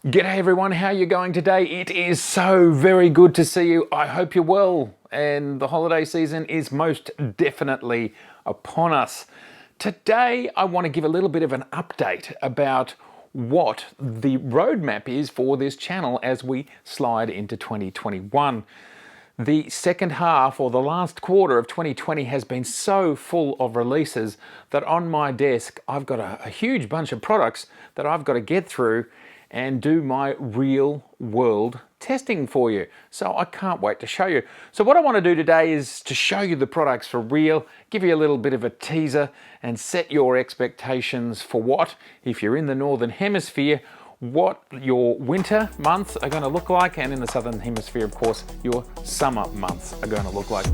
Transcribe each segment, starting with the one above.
G'day everyone, how are you going today? It is so very good to see you. I hope you're well, and the holiday season is most definitely upon us. Today I want to give a little bit of an update about what the roadmap is for this channel as we slide into 2021. The second half, or the last quarter of 2020, has been so full of releases that on my desk I've got a huge bunch of products that I've got to get through and do my real world testing for you. So I can't wait to show you. So what I want to do today is to show you the products for real, give you a little bit of a teaser and set your expectations for what, if you're in the Northern Hemisphere, what your winter months are going to look like, and in the Southern Hemisphere, of course, your summer months are going to look like.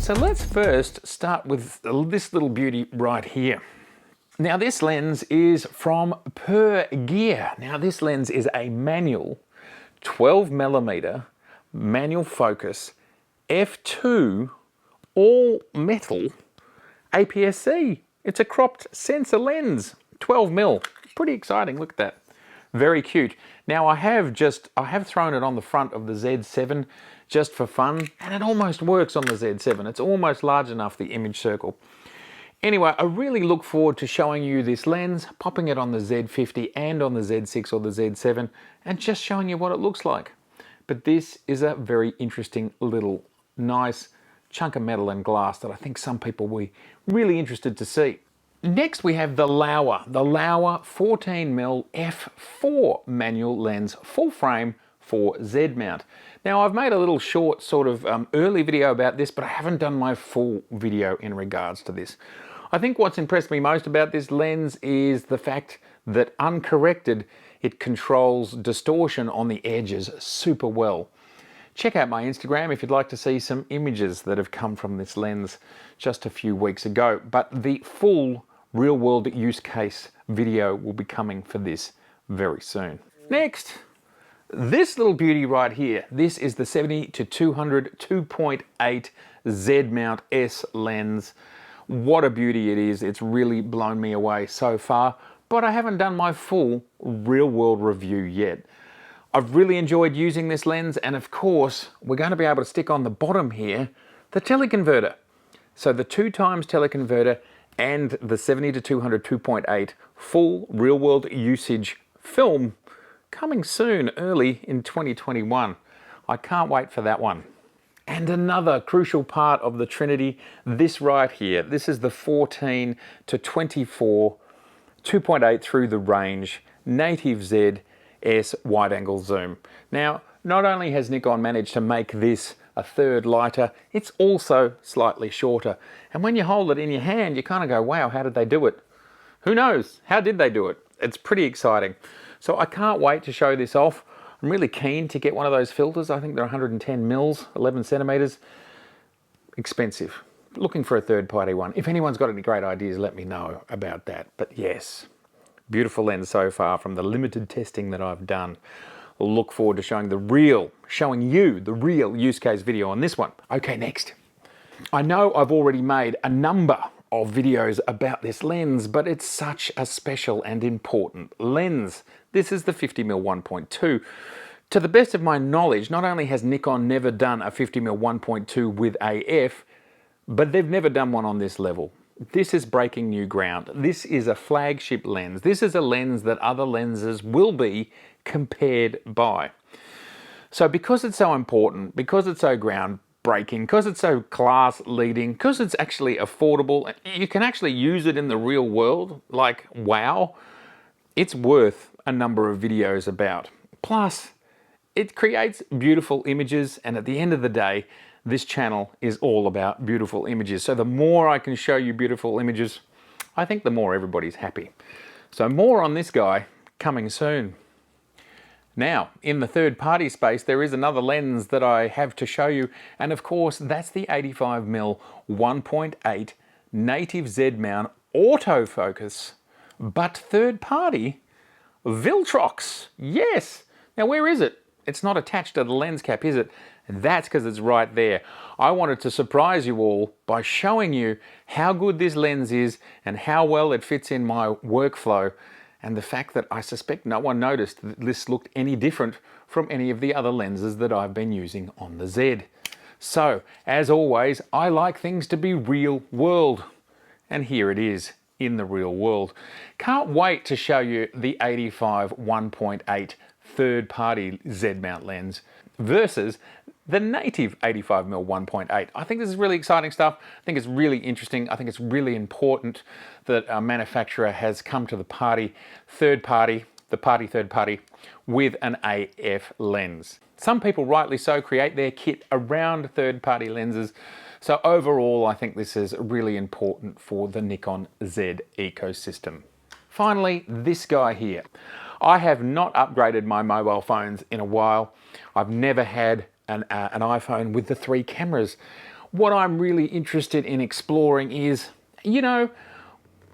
So let's first start with this little beauty right here. Now this lens is from Pergear. Now this lens is a manual 12mm manual focus f2 all metal APS-C. It's a cropped sensor lens, 12mm. Pretty exciting, look at that. Very cute. Now I have thrown it on the front of the Z7 just for fun, and it almost works on the Z7. It's almost large enough, the image circle. Anyway, I really look forward to showing you this lens, popping it on the Z50 and on the Z6 or the Z7, and just showing you what it looks like. But this is a very interesting little nice chunk of metal and glass that I think some people will be really interested to see. Next we have the Laowa 14mm f4 manual lens, full frame for Z mount. Now I've made a little short sort of early video about this, but I haven't done my full video in regards to this. I think what's impressed me most about this lens is the fact that uncorrected, it controls distortion on the edges super well. Check out my Instagram if you'd like to see some images that have come from this lens just a few weeks ago, but the full real world use case video will be coming for this very soon. Next, this little beauty right here. This is the 70-200 2.8 Z mount S lens. What a beauty it is. It's really blown me away so far, but I haven't done my full real world review yet. I've really enjoyed using this lens, and of course we're going to be able to stick on the bottom here the teleconverter. So the 2x teleconverter and the 70-200 2.8 full real world usage film coming soon, early in 2021. I can't wait for that one. And another crucial part of the Trinity, this right here. This is the 14-24 2.8 through the range native ZS wide angle zoom. Now, not only has Nikon managed to make this a third lighter, it's also slightly shorter. And when you hold it in your hand, you kind of go, wow, how did they do it? Who knows? How did they do it? It's pretty exciting. So I can't wait to show this off. I'm really keen to get one of those filters. I think they're 110 mils, 11 centimeters. Expensive. Looking for a third-party one. If anyone's got any great ideas, let me know about that. But yes, beautiful lens so far from the limited testing that I've done. I'll look forward to showing you the real use case video on this one. Okay, next. I know I've already made a number of videos about this lens, but it's such a special and important lens. This is the 50mm 1.2. To the best of my knowledge, not only has Nikon never done a 50mm 1.2 with AF, but they've never done one on this level. This is breaking new ground. This is a flagship lens. This is a lens that other lenses will be compared by. So because it's so important, because it's so groundbreaking, because it's so class leading, because it's actually affordable, you can actually use it in the real world, like wow, it's worth a number of videos about. Plus, it creates beautiful images, and at the end of the day, this channel is all about beautiful images. So the more I can show you beautiful images, I think the more everybody's happy. So more on this guy coming soon. Now, in the third-party space, there is another lens that I have to show you, and of course, that's the 85mm 1.8 native Z mount autofocus, but third-party Viltrox. Yes. Now, where is it? It's not attached to the lens cap, is it? And that's because it's right there. I wanted to surprise you all by showing you how good this lens is and how well it fits in my workflow, and the fact that I suspect no one noticed that this looked any different from any of the other lenses that I've been using on the Z. So, as always, I like things to be real world. And here it is in the real world. Can't wait to show you the 85 1.8 third-party Z-mount lens versus the native 85mm 1.8. I think this is really exciting stuff. I think it's really interesting. I think it's really important that a manufacturer has come to the party, third party, with an AF lens. Some people, rightly so, create their kit around third-party lenses. So overall, I think this is really important for the Nikon Z ecosystem. Finally, this guy here. I have not upgraded my mobile phones in a while. I've never had an iPhone with the 3 cameras. What I'm really interested in exploring is, you know,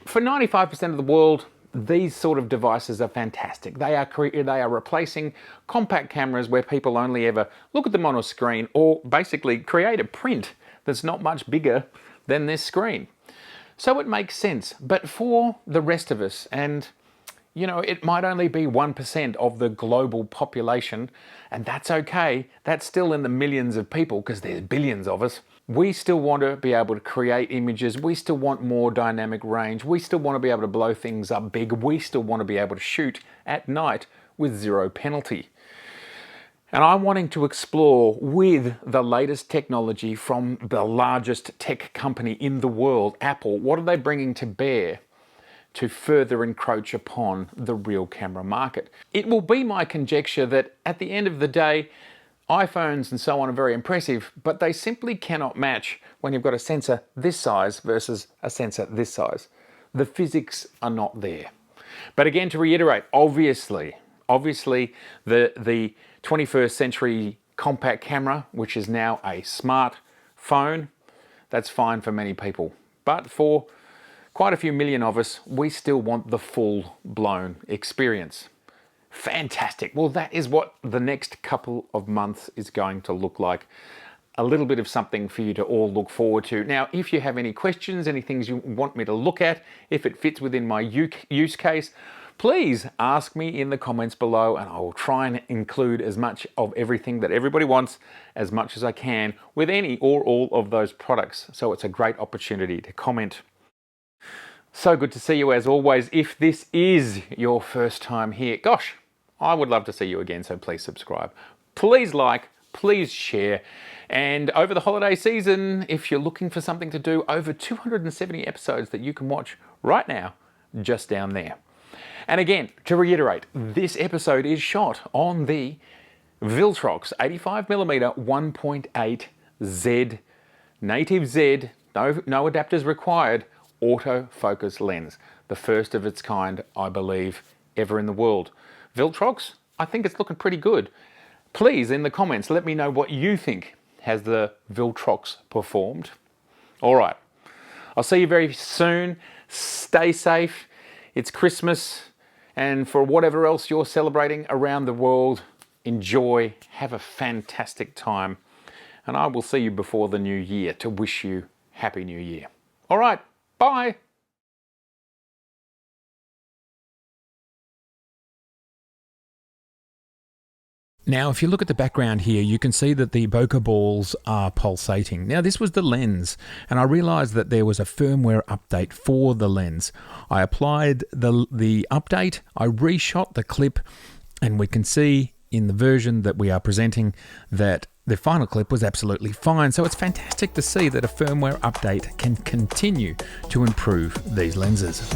for 95% of the world, these sort of devices are fantastic. They are replacing compact cameras where people only ever look at them on a screen, or basically create a print that's not much bigger than this screen. So it makes sense. But for the rest of us, and you know, it might only be 1% of the global population, and that's okay. That's still in the millions of people because there's billions of us. We still want to be able to create images. We still want more dynamic range. We still want to be able to blow things up big. We still want to be able to shoot at night with zero penalty. And I'm wanting to explore with the latest technology from the largest tech company in the world, Apple. What are they bringing to bear to further encroach upon the real camera market? It will be my conjecture that at the end of the day, iPhones and so on are very impressive, but they simply cannot match when you've got a sensor this size versus a sensor this size. The physics are not there. But again, to reiterate, obviously the 21st century compact camera, which is now a smartphone, that's fine for many people. But for quite a few million of us, we still want the full-blown experience. Fantastic. Well, that is what the next couple of months is going to look like. A little bit of something for you to all look forward to. Now, if you have any questions, any things you want me to look at, if it fits within my use case, please ask me in the comments below, and I will try and include as much of everything that everybody wants as much as I can with any or all of those products. So it's a great opportunity to comment. So good to see you as always. If this is your first time here, gosh, I would love to see you again, so please subscribe. Please like, please share. And over the holiday season, if you're looking for something to do, over 270 episodes that you can watch right now, just down there. And again, to reiterate, this episode is shot on the Viltrox 85mm 1.8 Z, native Z, no adapters required, autofocus lens. The first of its kind, I believe, ever in the world. Viltrox, I think it's looking pretty good. Please, in the comments, let me know what you think. Has the Viltrox performed? All right, I'll see you very soon. Stay safe. It's Christmas, and for whatever else you're celebrating around the world, enjoy, have a fantastic time, and I will see you before the new year to wish you Happy New Year. All right, bye. Now, if you look at the background here, you can see that the bokeh balls are pulsating. Now, this was the lens, and I realized that there was a firmware update for the lens. I applied the update, I reshot the clip, and we can see in the version that we are presenting that the final clip was absolutely fine. So it's fantastic to see that a firmware update can continue to improve these lenses.